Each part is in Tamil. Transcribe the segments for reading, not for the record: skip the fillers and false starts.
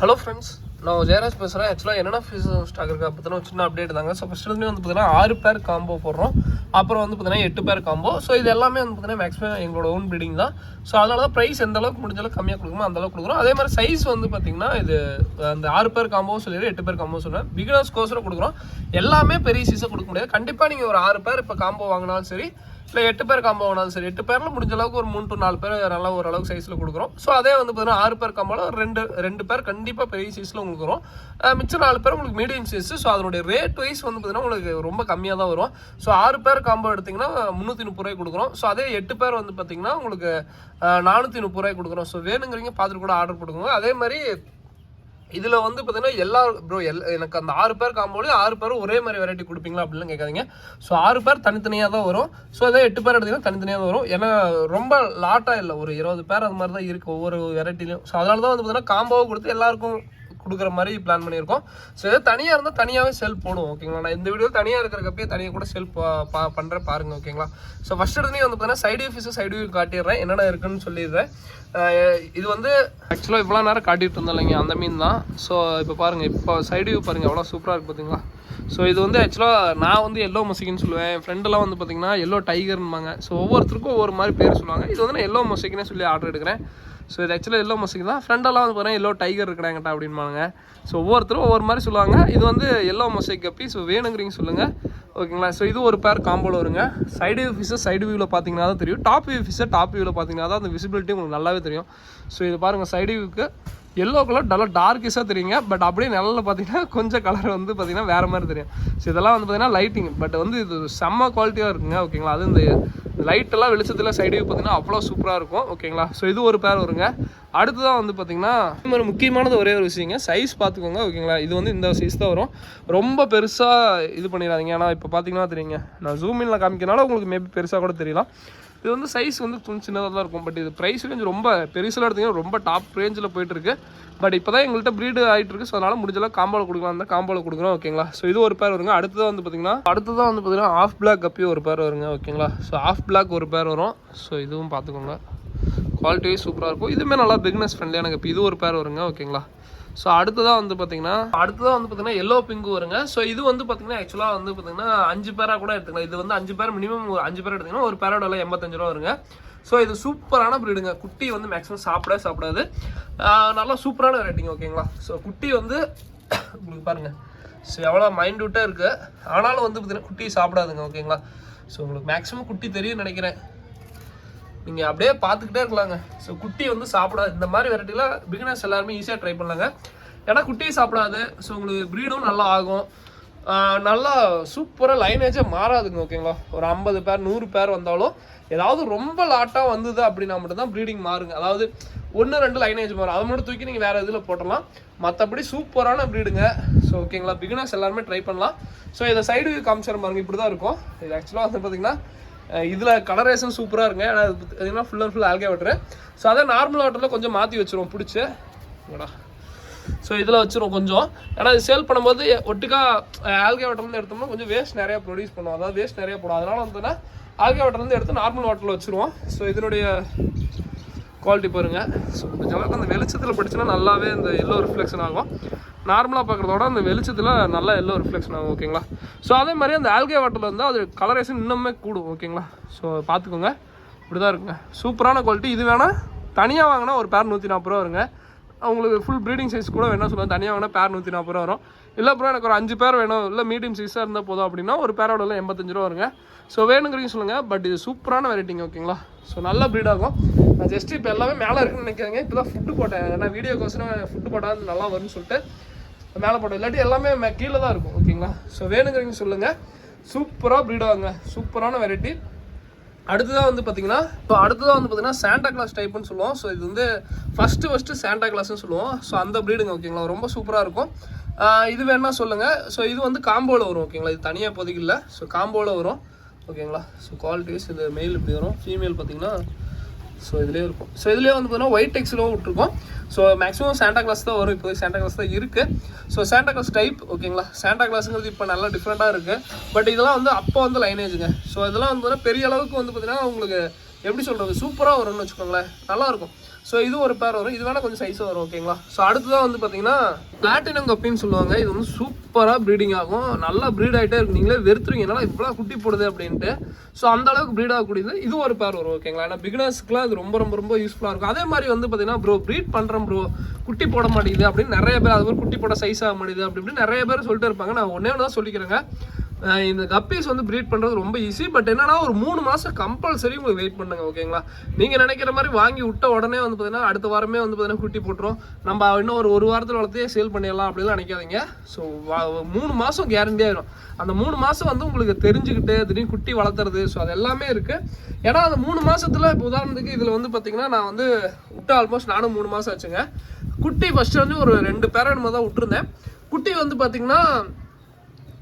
ஹலோ ஃப்ரெண்ட்ஸ், நான் ஜெயராஜ் பேசுகிறேன். ஆக்சுவலாக என்னென்ன ஃபீச்சர்ஸ் ஸ்டாக் இருக்குது பார்த்தீங்கன்னா சின்ன அப்டேட் தாங்க. ஸோ ஃபஸ்ட்டு வந்து பார்த்தீங்கன்னா 6 பேர் காம்போ போடுறோம். அப்புறம் வந்து பார்த்தீங்கன்னா 8 பேர் காம்போ. ஸோ இது எல்லாமே வந்து பார்த்தீங்கன்னா மேக்ஸிமம் எங்களோட ஓன் ப்ரீடிங் தான். ஸோ அதனால தான் ப்ரைஸ் எந்த அளவுக்கு முடிஞ்ச அளவுக்கு கம்மியாக கொடுக்குமோ அந்த அளவுக்கு கொடுக்குறோம். அதே மாதிரி சைஸ் வந்து பார்த்தீங்கன்னா இது அந்த 6 பேர் காம்போ சொல்லிடுறேன், 8 பேர் காம்போ சொல்லுவேன். பிகினர்ஸ் கோர்ஸில் கொடுக்குறோம். எல்லாமே பெரிய சைஸாக கொடுக்க முடியாது. கண்டிப்பாக நீங்கள் ஒரு 6 பேர் இப்போ காம்போ வாங்கினாலும் சரி, இல்லை 8 பேர் காம்போ வாங்கினாலும் சரி, 8 பேரில் முடிஞ்ச அளவுக்கு ஒரு 3 to 4 பேர் நல்லா ஓரளவுக்கு சைஸில் கொடுக்குறோம். ஸோ அதே வந்து பார்த்தீங்கன்னா 6 பேர் காம்போவில் ரெண்டு பேர் கண்டிப்பாக பெரிய சைஸில் உங்களுக்கு வரும். மிச்சம் 4 பேர் உங்களுக்கு மீடியம் சைஸ். ஸோ அதனுடைய ரேட் வைஸ் வந்து பார்த்தீங்கன்னா உங்களுக்கு ரொம்ப கம்மியாக தான் வரும். ஸோ 6 பேர் காம்போ எடுத்திங்கன்னா 330 ரூபாய் கொடுக்குறோம். ஸோ அதே 8 பேர் வந்து பார்த்தீங்கன்னா உங்களுக்கு 430 ரூபாய் கொடுக்குறோம். ஸோ வேணுங்கிறீங்க பார்த்துட்டு கூட ஆர்டர் போட்டுக்கோங்க. அதே மாதிரி இதில் வந்து பார்த்தீங்கன்னா எனக்கு அந்த 6 பேர் காம்போலையும் 6 பேரும் ஒரே மாதிரி வெரைட்டி கொடுப்பீங்களா அப்படின்லாம் கேட்காதீங்க. ஸோ 6 பேர் தனித்தனியாக தான் வரும். ஸோ அதே 8 பேர் எடுத்திங்கன்னா தனித்தனியாக தான் வரும். ஏன்னா ரொம்ப லாட்டாக இல்லை, ஒரு 20 பேர் அது மாதிரி தான் இருக்குது ஒவ்வொரு வெரைட்டிலையும். ஸோ அதனால தான் வந்து பார்த்தீங்கன்னா காம்போவை கொடுத்து எல்லாருக்கும் கொடுக்குற மாதிரி பிளான் பண்ணியிருக்கோம். ஸோ எதாவது தனியாக இருந்தால் தனியாகவே செல் போடுவோம், ஓகேங்களா. நான் இந்த வீடியோ தனியாக இருக்கிறக்கப்பே தனியாக கூட செல் பண்ணுறேன் பாருங்கள், ஓகேங்களா. ஸோ ஃபஸ்ட் எடுத்துனே வந்து பார்த்தீங்கன்னா சைடு வியூ காட்டிடுறேன், என்னென்ன இருக்குன்னு சொல்லிடுறேன். இது வந்து ஆக்சுவலாக இவ்வளோ நேரம் காட்டிகிட்டு இருந்தோம் இல்லைங்க, அந்த மீன் தான். ஸோ இப்போ பாருங்கள், இப்போ சைடு வியூ பாருங்கள் எவ்வளோ சூப்பராக இருக்குது பார்த்தீங்களா. ஸோ இது வந்து ஆக்சுவலாக நான் வந்து எல்லோ மொசைக்குன்னு சொல்லுவேன். என் ஃப்ரெண்டெல்லாம் வந்து பார்த்தீங்கன்னா எல்லோ டைகர்னுவாங்க. ஸோ ஒவ்வொருத்தருக்கும் ஒவ்வொரு மாதிரி பேர் சொல்லுவாங்க. இது வந்து நான் எல்லோ மொசைக்குன்னே சொல்லி ஆர்டர் எடுக்கிறேன். ஸோ இது ஆக்சுவலாக எல்லோ மொசைக்கு தான். ஃப்ரெண்டெல்லாம் வந்து பாருங்கள் எல்லோ டைகர் இருக்கிறாங்கட்டா அப்படின்பாங்க. ஸோ ஒவ்வொருத்தரும் ஒவ்வொரு மாதிரி சொல்லுவாங்க. இது வந்து எல்லோ மொசைக் கப்பி. ஸோ வேணுங்கிறீங்க சொல்லுங்கள், ஓகேங்களா. ஸோ இது ஒரு பேர் காம்போவில் வருங்க. சைடு வியூ ஃபிஷ்ஷை சைடு வியூவில் பார்த்தீங்கன்னா தான் தெரியும். டாப் வியூ ஃபிஷ்ஷை டாப் வியூவில் பார்த்தீங்கன்னா தான் அந்த விசிபிலிட்டி உங்களுக்கு நல்லாவே தெரியும். ஸோ இது பாருங்கள், சைடு வியூக்கு எல்லோ கலர் நல்லா டார்க்கிஷாக தெரியுங்க. பட் அப்படியே நிழலில் பார்த்தீங்கன்னா கொஞ்சம் கலர் வந்து பார்த்தீங்கன்னா வேறு மாதிரி தெரியும். ஸோ இதெல்லாம் வந்து பார்த்தீங்கன்னா லைட்டிங், பட் வந்து இது செம்ம குவாலிட்டியாக இருக்குங்க, ஓகேங்களா. அது இந்த லைட்டெல்லாம் வெளிச்சத்தில் சைடு வியூ பார்த்தீங்கன்னா அவ்வளோ சூப்பராக இருக்கும், ஓகேங்களா. ஸோ இது ஒரு பேர் வருங்க. அடுத்ததான் வந்து பார்த்தீங்கன்னா ஒரு முக்கியமானது ஒரே ஒரு விஷயங்க, சைஸ் பார்த்துக்கோங்க, ஓகேங்களா. இது வந்து இந்த சைஸ் தான் வரும். ரொம்ப பெருசாக இது பண்ணிடாதீங்க. ஏன்னா இப்போ பார்த்தீங்கன்னா தெரியுங்க, நான் ஜூமின்ல காமிக்கிறனால உங்களுக்கு மேபி பெருசாக கூட தெரியலாம். இது வந்து சைஸ் வந்து கொஞ்சம் சின்னதாக தான் இருக்கும். பட் இது ப்ரைஸ் ரேஞ்ச் ரொம்ப பெருசில் எடுத்திங்கன்னா ரொம்ப டாப் ரேஞ்சில் போயிட்டுருக்கு. பட் இப்போ தான் எங்கள்கிட்ட ப்ரீடு ஆகிட்டு இருக்குது. ஸோ அதனால் முடிஞ்சளவு காம்போவில் கொடுக்கலாம், அந்த காம்போவில் கொடுக்குறோம், ஓகேங்களா. ஸோ இது ஒரு பேர் வருங்க. அடுத்ததான் வந்து பார்த்தீங்கன்னா ஆஃப் பிளாக் கப்பி ஒரு பேர் வருங்க, ஓகேங்களா. ஸோ ஆஃப் பிளாக் ஒரு பேர் வரும். ஸோ இதுவும் பார்த்துக்கோங்க, குவாலிட்டி சூப்பராக இருக்கும். இதுவுமே நல்லா பிக்னஸ் ஃப்ரெண்ட்லியான கப்பி. இது ஒரு பேர் வருங்க, ஓகேங்களா. ஸோ அடுத்ததாக வந்து பார்த்தீங்கன்னா எல்லோ பிங்கு வருங்க. ஸோ இது வந்து பார்த்தீங்கன்னா ஆக்சுவலாக வந்து பார்த்தீங்கன்னா 5 பேராக கூட எடுத்துக்கலாம். இது வந்து 5 பேர் மினிமம் 5 பேர் எடுத்திங்கன்னா ஒரு பேரோட விலை 85 ரூபா வருங்க. ஸோ இது சூப்பரான ப்ரீடுங்க. குட்டி வந்து மேக்ஸிமம் சாப்பிடாது. நல்லா சூப்பரான வெரைட்டிங்க, ஓகேங்களா. ஸோ குட்டி வந்து உங்களுக்கு பாருங்கள், ஸோ எவ்வளோ மைண்ட்யூட்டாக இருக்குது. ஆனாலும் வந்து பார்த்தீங்கன்னா குட்டி சாப்பிடாதுங்க, ஓகேங்களா. ஸோ உங்களுக்கு மேக்ஸிமம் குட்டி தெரியும்னு நினைக்கிறேன். நீங்கள் அப்படியே பார்த்துக்கிட்டே இருக்கலாங்க. ஸோ குட்டி வந்து சாப்பிடாது. இந்த மாதிரி வெரைட்டியில் பிகினர்ஸ் எல்லாருமே ஈஸியாக ட்ரை பண்ணலாங்க. ஏன்னா குட்டியை சாப்பிடாது. ஸோ உங்களுக்கு ப்ரீடும் நல்லா ஆகும், நல்லா சூப்பராக லைனேஜே மாறாதுங்க, ஓகேங்களா. ஒரு 50 பேர் 100 பேர் வந்தாலும் ஏதாவது ரொம்ப லாட்டாக வந்தது அப்படின்னா மட்டும்தான் ப்ரீடிங் மாறுங்க. அதாவது 1-2 லைனேஜ் மாறும். அதை மட்டும் தூக்கி நீங்கள் வேறு இதில் போட்டலாம். மற்றபடி சூப்பரான ப்ரீடுங்க. ஸோ ஓகேங்களா, பிகினர்ஸ் எல்லாருமே ட்ரை பண்ணலாம். ஸோ இதை சைடு வியூ காமிச்சிட பாருங்க, இப்படி தான் இருக்கும். இது ஆக்சுவலாக வந்து பார்த்தீங்கன்னா இதில் கலரேஷன் சூப்பராக இருக்குங்க. ஏன்னா அது பார்த்தீங்கன்னா full and full algae water. So அதை நார்மல் வாட்டரில் கொஞ்சம் மாற்றி வச்சுருவோம் பிடிச்சி. ஸோ இதில் வச்சுருவோம் கொஞ்சம். ஏன்னா இது சேல் பண்ணும்போது ஒட்டுக்கா ஆல்கே வாட்டர்லேருந்து எடுத்தோம்னா கொஞ்சம் வேஸ்ட் நிறையா ப்ரொடியூஸ் பண்ணுவோம், அதாவது வேஸ்ட் நிறையா போடும். அதனால் வந்துன்னா ஆல்கே வாட்டர்லேருந்து எடுத்து நார்மல் வாட்டரில் வச்சுருவோம். ஸோ இதனுடைய குவாலிட்டி பாருங்கள். ஸோ கொஞ்சம் அளவுக்கு அந்த வெளிச்சத்தில் படிச்சுன்னா நல்லாவே இந்த எல்லோ ரிஃப்ளெக்ஷன் ஆகும். நார்மலாக பார்க்குறதோட அந்த வெளிச்சத்தில் நல்லா எல்லோ ரிஃப்ளெக்ஷன் ஆகும், ஓகேங்களா. ஸோ அதே மாதிரி அந்த ஆல்கே வாட்டரில் வந்து அது கலரேஷன் இன்னுமே கூடும், ஓகேங்களா. ஸோ பார்த்துக்கோங்க, இப்படி தான் இருக்குங்க. சூப்பரான குவாலிட்டி. இது வேணால் தனியாக வாங்கினா ஒரு பேர் 140 ரூபா வருங்க. உங்களுக்கு ஃபுல் ப்ரீடிங் சைஸ் கூட வேணால் சொல்லுவாங்க, தனியாக வாங்கினா பேர் 140 ரூபா வரும். இல்லை அப்புறம் எனக்கு ஒரு 5 பேர் வேணும், இல்லை மீடியம் சைஸாக இருந்தால் போதும் அப்படின்னா ஒரு பேரோட எல்லாம் 85 ரூபா வருங்க. ஸோ வேணுங்கிறீங்க சொல்லுங்கள். பட் இது சூப்பரான வெரைட்டிங்க, ஓகேங்களா. ஸோ நல்ல ப்ரீட் ஆகும். நான் ஜஸ்ட் இப்போ எல்லாமே மேலே இருக்குன்னு நினைக்கிறேங்க. இப்போ தான் ஃபுட்டு போட்டேன். ஏன்னா வீடியோக்கோசரம் ஃபுட்டு போட்டால் நல்லா வரும்னு சொல்லிட்டு மேலே போட்டேன். இல்லாட்டி எல்லாமே கீழே தான் இருக்கும், ஓகேங்களா. ஸோ வேணுங்கிறீங்க சொல்லுங்கள். சூப்பராக ப்ரீட் ஆகுங்க, சூப்பரான வெரைட்டி. அடுத்ததாக வந்து பார்த்தீங்கன்னா சாண்டா கிளாஸ் டைப்புன்னு சொல்லுவோம். ஸோ இது வந்து ஃபஸ்ட்டு சாண்டா கிளாஸ்ன்னு சொல்லுவோம். ஸோ அந்த ப்ரீடுங்க, ஓகேங்களா. ரொம்ப சூப்பராக இருக்கும். இது வேணா சொல்லுங்கள். ஸோ இது வந்து காம்போவில் வரும், ஓகேங்களா. இது தனியாக இப்போதைக்கு இல்லை. ஸோ காம்போவில் வரும், ஓகேங்களா. ஸோ குவாலிட்டிஸ் இது மெயில் இப்படி வரும், ஃபீமேல் பார்த்தீங்கன்னா ஸோ இதுலேயே இருக்கும். ஸோ இதுலேயே வந்து பார்த்தீங்கன்னா ஒயிட் டெக்ஸ்லும் விட்டுருக்கோம். ஸோ மேக்ஸிமம் சாண்டா கிளாஸ் தான் வரும். இப்போ சாண்டா கிளாஸ் தான் இருக்குது. ஸோ சாண்டா கிளாஸ் டைப், ஓகேங்களா. சாண்டா கிளாஸுங்கிறது இப்போ நல்லா டிஃப்ரெண்ட்டாக இருக்குது. பட் இதெல்லாம் வந்து அப்போ வந்து லைனேஜுங்க. ஸோ இதெல்லாம் வந்து பெரிய அளவுக்கு வந்து பார்த்தீங்கன்னா உங்களுக்கு எப்படி சொல்கிறது, சூப்பராக வரும்னு வச்சுக்கோங்களேன், நல்லாயிருக்கும். ஸோ இது ஒரு பேர் வரும். இது வேணால் கொஞ்சம் சைஸாக வரும் ஓகேங்களா. ஸோ அடுத்ததான் வந்து பார்த்தீங்கன்னா பிளாட்டினம் கப்பின்னு சொல்லுவாங்க. இது வந்து சூப்பராக ப்ரீடிங் ஆகும், நல்லா ப்ரீட் ஆகிட்டே இருக்கும். நீங்களே வெறுத்துருவீங்க என்னால் இவ்வளோ குட்டி போடுது அப்படின்ட்டு. ஸோ அந்த அளவுக்கு ப்ரீட் ஆகக்கூடியது இது ஒரு பேர் வரும் ஓகேங்களா. ஏன்னா பிகினர்ஸ்க்குலாம் இது ரொம்ப ரொம்ப ரொம்ப யூஸ்ஃபுல்லாக இருக்கும். அதே மாதிரி வந்து பார்த்தீங்கன்னா ப்ரோ ப்ரீட் பண்ணுறோம் ப்ரோ, குட்டி போட மாட்டேங்குது அப்படின்னு நிறைய பேர், அது ஒரு குட்டி போட சைஸ் ஆக மாட்டேங்குது அப்படி இப்படின்னு நிறைய பேர் சொல்லிட்டு இருப்பாங்க. நான் ஒன்றே ஒன்று தான் சொல்லிக்கிறேங்க, இந்த கப்பீஸ் வந்து ப்ரீட் பண்ணுறது ரொம்ப ஈஸி. பட் என்னன்னா ஒரு 3 மாதம் கம்பல்சரி உங்களுக்கு வெயிட் பண்ணுங்க ஓகேங்களா. நீங்கள் நினைக்கிற மாதிரி வாங்கி விட்ட உடனே வந்து பார்த்தீங்கன்னா அடுத்த வாரமே வந்து பார்த்தீங்கன்னா குட்டி போட்டுரும், நம்ம இன்னும் ஒரு வாரத்தில் வளர்த்தே சேல் பண்ணிடலாம் அப்படிலாம் நினைக்காதீங்க. ஸோ 3 மாதம் கேரண்டி ஆயிரும். அந்த 3 மாதம் வந்து உங்களுக்கு தெரிஞ்சுக்கிட்டு திடீர்னு குட்டி வளர்த்துறது, ஸோ அது எல்லாமே இருக்குது. ஏன்னா அந்த 3 மாதத்தில் இப்போ உதாரணத்துக்கு இதில் வந்து பார்த்தீங்கன்னா நான் வந்து விட்டு ஆல்மோஸ்ட் நானும் 3 மாதம் ஆச்சுங்க. குட்டி ஃபஸ்ட்டு வந்து ஒரு 2 பேரண்ட் தான் விட்டுருந்தேன். குட்டி வந்து பார்த்தீங்கன்னா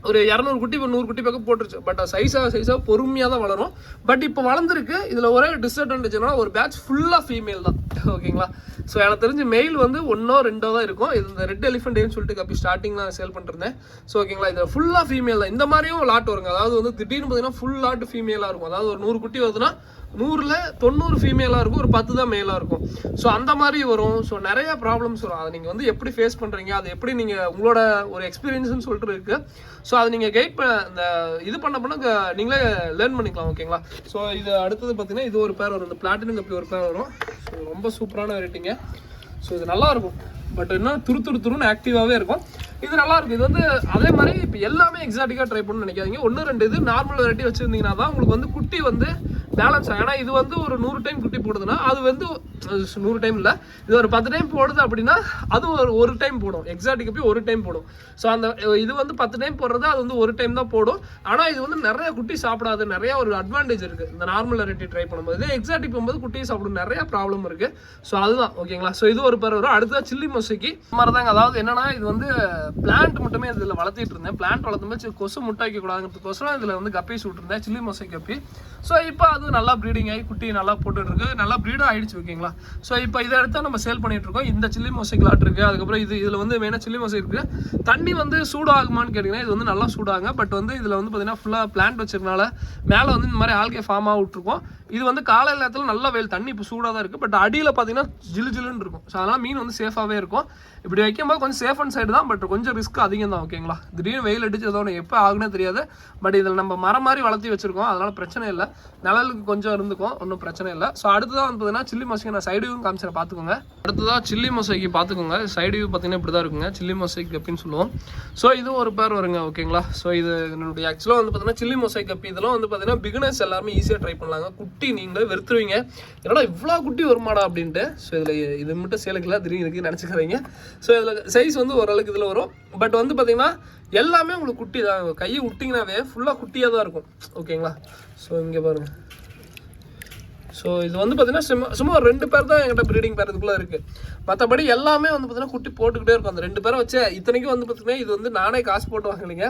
ஒரு 200 குட்டி 100 குட்டி பக்கம் போட்டுருச்சு. பட் சைஸாக பொறுமையாக தான் வளரும். பட் இப்போ வளர்ந்துருக்கு. இதில் ஒரே டிஸ்அட்வான்டேஜ்னா ஒரு பேட்ச் ஃபுல்லாக ஃபீமேல் தான் ஓகேங்களா. ஸோ எனக்கு தெரிஞ்சு மெயில் வந்து 1 or 2 தான் இருக்கும். இது இந்த ரெட் எலிஃபென்ட்னு சொல்லிட்டு கப்பி ஸ்டார்டிங்கில் சேல் பண்ணிருந்தேன். ஸோ ஓகேங்களா, இதில் ஃபுல்லாக ஃபீமேல் தான். இந்த மாதிரியும் லாட் வருங்க. அதாவது வந்து திடீர்னு பார்த்தீங்கன்னா ஃபுல் லாட் ஃபீமேலாக இருக்கும். அதாவது ஒரு 100 குட்டி வருதுன்னா 100ல் 90 ஃபீமேலாக இருக்கும், ஒரு 10 தான் மேலாக இருக்கும். ஸோ அந்த மாதிரி வரும். ஸோ நிறைய ப்ராப்ளம்ஸ் வரும். அதை நீங்கள் வந்து எப்படி ஃபேஸ் பண்ணுறீங்க, அது எப்படி நீங்கள் உங்களோட ஒரு எக்ஸ்பீரியன்ஸ்னு சொல்லிட்டு இருக்குது. ஸோ அதை நீங்கள் கைட் இந்த இது பண்ண நீங்களே லேர்ன் பண்ணிக்கலாம் ஓகேங்களா. ஸோ இது அடுத்தது பார்த்தீங்கன்னா இது ஒரு பேர் வரும், இந்த பிளாட்டினம் கப்பி ஒரு பேர் வரும். ஸோ ரொம்ப சூப்பரான வெரைட்டிங்க. ஸோ இது நல்லாயிருக்கும். பட் என்ன துருன்னு ஆக்டிவாகவே இருக்கும். இது நல்லா இருக்கும். இது வந்து அதே மாதிரி இப்போ எல்லாமே எக்ஸாட்டிக்காக ட்ரை பண்ணணும்னு நினைக்காதீங்க. 1-2 இது நார்மல் வெரைட்டி வச்சுருந்தீங்கன்னா தான் உங்களுக்கு வந்து குட்டி வந்து பேலன்ஸ் ஆகும். ஏன்னா இது வந்து ஒரு 100 டைம் குட்டி போடுதுன்னா அது வந்து 100 டைம் இல்லை, இது ஒரு 10 டைம் போடுது அப்படின்னா அது ஒரு டைம் போடும். எக்ஸாட்டிக்கு போய் ஒரு டைம் போடும். ஸோ அந்த இது வந்து 10 டைம் போடுறது, அது வந்து ஒரு டைம் தான் போடும். ஆனால் இது வந்து நிறைய குட்டி சாப்பிடாது. நிறைய ஒரு அட்வான்டேஜ் இருக்குது இந்த நார்மல் வெரைட்டி ட்ரை பண்ணும்போது. இதே எக்ஸாட்டிக் போகும்போது குட்டி சாப்பிடும், நிறைய ப்ராப்ளம் இருக்குது. ஸோ அதுதான் ஓகேங்களா. ஸோ இது ஒரு பேர் வரும். அடுத்ததான் சில்லி மொசைக்கு மாதிரி தாங்க. அதாவது என்னன்னா இது வந்து பிளான்ட் மட்டுமே இதில் வளர்த்திட்டு இருந்தேன். பிளான்ட் வளர்த்தும்போது கொசு முட்டாக்கி கூடாதுங்கிறதுக்கோசரம் இதில் வந்து கப்பீஸ் விட்டுருந்தேன், சில்லி மொசை கப்பி. ஸோ இப்போ அது நல்லா ப்ரீடிங் ஆகி குட்டி நல்லா போட்டுட்டு இருக்கு, நல்லா ப்ரீடும் ஆயிடுச்சு ஓகேங்களா. ஸோ இப்போ இதை எடுத்தா நம்ம சேல் பண்ணிட்டு இருக்கோம். இந்த சில்லி மொசைக் லாட் இருக்கு. அதுக்கப்புறம் இதில் வந்து மெயினாக சில்லி மொசை இருக்கு. தண்ணி வந்து சூடாகுமான்னு கேட்டிங்கன்னா இது வந்து நல்லா சூடாகுங்க. பட் வந்து இதில் வந்து பார்த்தீங்கன்னா ஃபுல்லாக பிளான்ட் வச்சிருக்கனால மேலே வந்து இந்த மாதிரி ஆல்கே ஃபார்ம் ஆக விட்டுருக்கோம். இது வந்து காலை நேரத்தில் நல்ல வெயில், தண்ணி இப்போ சூடாக தான் இருக்குது. பட் அடியில் பார்த்தீங்கன்னா ஜில்லுன்னு இருக்கும். ஸோ அதனால் மீன் வந்து சேஃபாகவே இருக்கும். இப்படி வைக்கும்போது கொஞ்சம் சேஃப் அண்ட் சைடு தான், பட் கொஞ்சம் ரிஸ்க் அதிகம் தான் ஓகேங்களா. திடீர்னு வெயில் அடிச்சு ஏதோ எப்போ ஆகுனே தெரியாது. பட் இதில் நம்ம மரம் மாதிரி வளர்த்தி வச்சிருக்கோம், அதனால பிரச்சனை இல்லை. நிழலுக்கு கொஞ்சம் இருந்துக்கும், ஒன்றும் பிரச்சனை இல்லை. ஸோ அடுத்ததான் வந்து பார்த்தீங்கன்னா சில்லி மொசைக்கு நான் சைடு வியூ காமிச்சிட பார்த்துக்கோங்க. அடுத்ததாக சில்லி மொசைக்கு பார்த்துக்கோங்க. சைடு வியூ பார்த்தீங்கன்னா இப்படி தான் இருக்குங்க, சில்லி மொசைக் கப்பின்னு சொல்லுவோம். ஸோ இது ஒரு பேர் வருங்க ஓகேங்களா. ஸோ இது என்னுடைய ஆக்சுவலாக வந்து பார்த்தீங்கன்னா சில்லி மொசைக் கப்பி. இதெல்லாம் வந்து பார்த்தீங்கன்னா பிகினர்ஸ் எல்லாருமே ஈஸியாக ட்ரை பண்ணலாங்க. குட்டி நீங்களே வெறுத்துருவீங்க, என்னடா இவ்வளோ குட்டி வருமாடா அப்படின்ட்டு. ஸோ இதில் இது மட்டும் சேலுக்குலாம் திடீர்னு இருக்குது நினச்சிக்காதீங்க. ஸோ இதில் சைஸ் வந்து ஓரளவுக்கு இதில் வரும். பட் வந்து பார்த்தீங்கன்னா எல்லாமே உங்களுக்கு குட்டி தான். கையை விட்டிங்கனாவே ஃபுல்லாக குட்டியாக தான் இருக்கும் ஓகேங்களா. ஸோ இங்கே பாருங்கள். ஸோ இது வந்து பார்த்தீங்கன்னா சும்மா ஒரு 2 பேர் தான் என்கிட்ட ப்ரீடிங் பேர் இதுக்குள்ளே இருக்குது. மற்றபடி எல்லாமே வந்து பார்த்தீங்கன்னா குட்டி போட்டுக்கிட்டே இருக்கும். அந்த 2 பேரை வச்சு இத்தனைக்கும் வந்து பார்த்தீங்கன்னா இது வந்து நானே காசு போட்டு வாங்கலைங்க.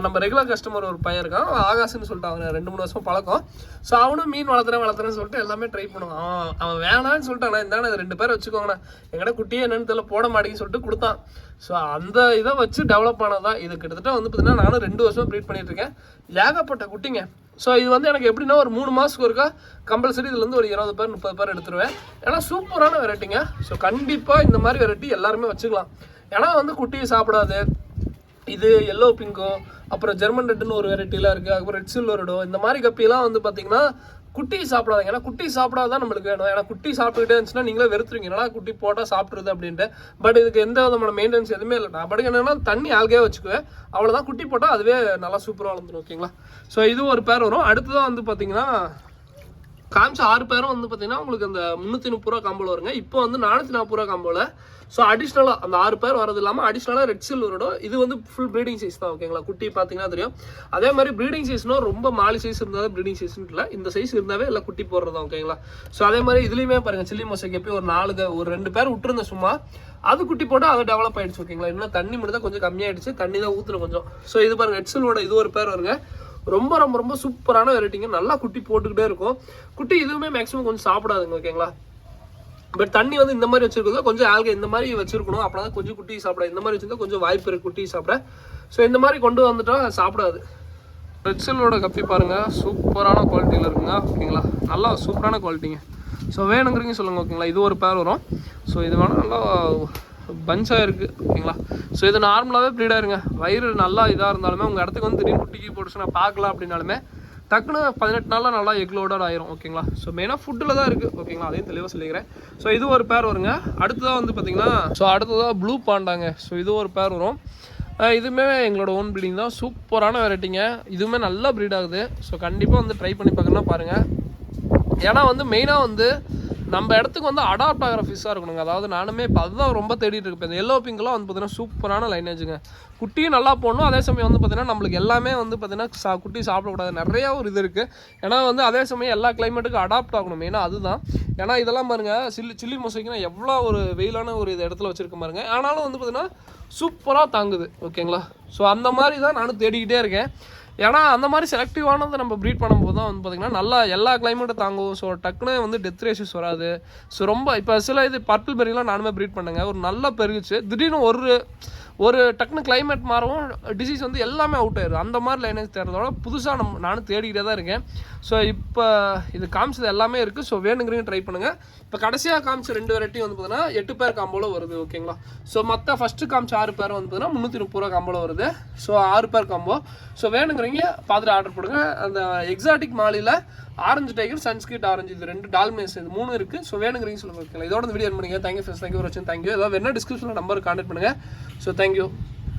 நம்ம ரெகுலர் கஸ்டமர் ஒரு பையன் இருக்கான், ஆகாஷ்னு சொல்லிட்டு, அவன் 2-3 வருஷம் பழக்கம். ஸோ அவனும் மீன் வளர்த்துறேன்னு சொல்லிட்டு எல்லாமே ட்ரை பண்ணுவான். அவன் வேணான்னு சொல்லிட்டான், இந்தாண்ணா 2 பேரை வச்சுக்கோங்கண்ணா, என்கிட்ட குட்டியே என்னன்னு தெரியல போட மாட்டேங்குன்னு சொல்லிட்டு கொடுத்தான். ஸோ அந்த இதை வச்சு டெவலப் ஆனதான் இது. கிட்டத்தட்ட வந்து பார்த்தீங்கன்னா நானும் 2 வருஷம் ப்ரீட் பண்ணிட்டு இருக்கேன். ஏகப்பட்ட குட்டிங்க. ஸோ இது வந்து எனக்கு எப்படின்னா ஒரு 3 மாதத்துக்கு ஒருக்கா கம்பல்சரி இதுலேருந்து ஒரு 20 பேர் 30 பேர் எடுத்துருவேன். ஏன்னா சூப்பரான வெரைட்டிங்க. ஸோ கண்டிப்பாக இந்த மாதிரி வெரைட்டி எல்லாருமே வச்சுக்கலாம். ஏன்னா வந்து குட்டியை சாப்பிடாது. இது எல்லோ பிங்கோ, அப்புறம் ஜெர்மன் ரெட்டுன்னு ஒரு வெரைட்டிலாம் இருக்குது, அதுக்கப்புறம் ரெட் சில்வரடோ, இந்த மாதிரி கப்பிலாம் வந்து பார்த்தீங்கன்னா குட்டி சாப்பிடாதீங்க. ஏன்னா குட்டி சாப்பிடாதான் நம்மளுக்கு வேணும். ஏன்னா குட்டி சாப்பிட்டுக்கிட்டே இருந்துச்சுன்னா நீங்களே வெறுத்துருவீங்க, ஏன்னா குட்டி போட்டால் சாப்பிட்ருது அப்படின்ட்டு. பட் இதுக்கு எந்த விதமான மெயின்டெனன்ஸ் எதுவுமே இல்லை. நான் படுக்க என்னன்னா தண்ணி ஆல்கே வச்சுக்குவேன், அவ்வளோதான். குட்டி போட்டால் அதுவே நல்லா சூப்பராக வளர்ந்துடும் ஓகேங்களா. ஸோ இது ஒரு பேர் வரும். அடுத்ததான் வந்து பார்த்தீங்கன்னா காமிச்ச 6 பேரும் வந்து பார்த்தீங்கன்னா உங்களுக்கு அந்த 330 ரூபா காம்போல வருங்க. இப்போ வந்து 440 ரூபா காம்போல. ஸோ அடிஷ்னலாக அந்த 6 பேர் வரது இல்லாமல் அடிஷ்னலாக ரெட் சில்வரோட இது வந்து ஃபுல் ப்ரீடிங் சைஸ் தான் ஓகேங்களா. குட்டி பார்த்தீங்கன்னா தெரியும். அதே மாதிரி ப்ரீடிங் சைஸ்னா ரொம்ப மாலி சைஸ் இருந்தால் ப்ரீடிங் சைஸ்னு இல்லை, இந்த சைஸ் இருந்தாவே எல்லாம் குட்டி போடுறது தான் ஓகேங்களா. ஸோ அதே மாதிரி இதுலேயுமே பாருங்கள், சில்லி மொசைக்கு எப்போ ஒரு 2 பேர் விட்டுருந்தேன் சும்மா, அது குட்டி போட்டால் அது டெவலப் ஆகிடுச்சு ஓகேங்களா. இன்னும் தண்ணி மட்டும் தான் கொஞ்சம் கம்மியாகிடுச்சு, தண்ணி தான் ஊற்றுணும் கொஞ்சம். ஸோ இது பாருங்கள் ரெட் சில்வரோட இது ஒரு பேர் வருங்க. ரொம்ப ரொம்ப ரொம்ப சூப்பரான வெரைட்டிங்க. நல்லா குட்டி போட்டுக்கிட்டே இருக்கும். குட்டி இதுவுமே மேக்ஸிமம் கொஞ்சம் சாப்பிடாதுங்க ஓகேங்களா. பட் தண்ணி வந்து இந்த மாதிரி வச்சிருக்கோம், கொஞ்சம் ஆல்கே இந்த மாதிரி வச்சிருக்கணும், அப்படின்னா கொஞ்சம் குட்டி சாப்பிட. இந்த மாதிரி வச்சிருந்தா கொஞ்சம் வாய்ப்பு இருக்கு குட்டி சாப்பிட. ஸோ இந்த மாதிரி கொண்டு வந்துட்டா சாப்பிடாது. ரெட் சில்வரோட கப்பி பாருங்க, சூப்பரான குவாலிட்டியில் இருக்குங்க ஓகேங்களா. நல்லா சூப்பரான குவாலிட்டிங்க. ஸோ வேணுங்கிறீங்க சொல்லுங்கள் ஓகேங்களா. இது ஒரு பேர் வரும். ஸோ இது வேணால் நல்லா பஞ்சாக இருக்குது ஓகேங்களா. ஸோ இது நார்மலாகவே ப்ரீட் ஆயிருங்க. வயிறு நல்லா இதாக இருந்தாலுமே உங்கள் இடத்துக்கு வந்து திடீர்னு குட்டிக்கு போட்டுச்சு நான் பார்க்கலாம் அப்படின்னாலுமே டக்குன்னு 18 நாளில் நல்லா எக் லோடட் ஆயிரும் ஓகேங்களா. ஸோ மெயினாக ஃபுட்டில் தான் இருக்குது ஓகேங்களா. அதையும் தெளிவாக சொல்லிக்கிறேன். ஸோ இது ஒரு பேர் வருங்க. அடுத்ததாக வந்து பார்த்திங்கன்னா ஸோ அடுத்ததாக ப்ளூ பாண்டாங்க. ஸோ இது ஒரு பேர் வரும். இதுவுமே எங்களோட ஓன் ப்ரீடிங் தான். சூப்பரான வெரைட்டிங்க. இதுவுமே நல்லா ப்ரீட் ஆகுது. ஸோ கண்டிப்பாக வந்து ட்ரை பண்ணி பார்க்கணுன்னா பாருங்கள். ஏன்னா வந்து மெயினாக வந்து நம்ம இடத்துக்கு வந்து அடாப்ட் ஆகிற ஃபிஷ்ஷாக இருக்கணுங்க. அதாவது நானுமே இப்போ அதுதான் ரொம்ப தேடிட்டு இருப்பேன். இந்த எல்லோ பிங்க்லாம் வந்து பார்த்தீங்கன்னா சூப்பரான லைனேஜுங்க. குட்டியும் நல்லா போடணும். அதே சமயம் வந்து பார்த்தீங்கன்னா நம்மளுக்கு எல்லாமே வந்து பார்த்தீங்கன்னா குட்டி சாப்பிடக்கூடாது. நிறையா ஒரு இது இருக்குது. ஏன்னா வந்து அதே சமயம் எல்லா கிளைமேட்டுக்கும் அடாப்ட் ஆகணும். மெயினாக அதுதான். ஏன்னா இதெல்லாம் பாருங்கள் சில்லி மொசைக்குன்னா எவ்வளோ ஒரு வெயிலான ஒரு இது இடத்துல வச்சுருக்க பாருங்க. ஆனாலும் வந்து பார்த்தீங்கன்னா சூப்பராக தாங்குது ஓகேங்களா. ஸோ அந்த மாதிரி தான் நானும் தேடிக்கிட்டே இருக்கேன். ஏன்னா அந்த மாதிரி செலக்டிவானதை நம்ம ப்ரீட் பண்ணும்போது தான் வந்து பார்த்திங்கன்னா நல்லா எல்லா கிளைமேட்டும் தாங்கும். ஸோ டக்குன்னு வந்து டெத் ரேஷஸ் வராது. ஸோ ரொம்ப இப்போ சில இது பர்பிள் பெரிலாம் நானுமே ப்ரீட் பண்ணுங்க. ஒரு நல்லா பெருகுச்சு. திடீர்னு ஒரு டக்குன்னு கிளைமேட் மாறவும் டிசீஸ் வந்து எல்லாமே அவுட் ஆயிடும். அந்த மாதிரி லைனேஜ் தேடுறதோட புதுசாக நானும் தேடிக்கிட்டே தான் இருக்கேன். ஸோ இப்போ இது காமிச்சது எல்லாமே இருக்குது. ஸோ வேணுங்கிறீங்க ட்ரை பண்ணுங்கள். இப்போ கடைசியாக காமிச்ச 2 வெரைட்டி வந்து பார்த்தீங்கன்னா 8 பேர் காம்போவில் வருது ஓகேங்களா. ஸோ மற்ற ஃபஸ்ட்டு காமிச்ச 6 பேர் வந்து பார்த்தீங்கன்னா 330 ரூபா காம்போவில் வருது. ஸோ 6 பேர் காம்போ. ஸோ வேணுங்கிறீங்க பார்த்துட்டு ஆர்டர் போடுங்க. அந்த எக்ஸாட்டிக் மாலியில் ஆரஞ்சு டைகர், சன்ஸ்கிரிட் ஆரஞ்சு, இது 2 டால்மேஸ், இது 3 இருக்குது. ஸோ வேணுங்கிறீங்க சொல்லுங்கள் ஓகேங்களா. இதோட இந்த வீடியோ பண்ணுங்கள். Thank you friends. தேங்க்யூ ஃபார் வாட்சிங். தேங்க்யூ. ஏதாவது வேணா டிஸ்கிரிப்ஷனில் நம்பர் கான்டெக்ட் பண்ணுங்கள். So thank you.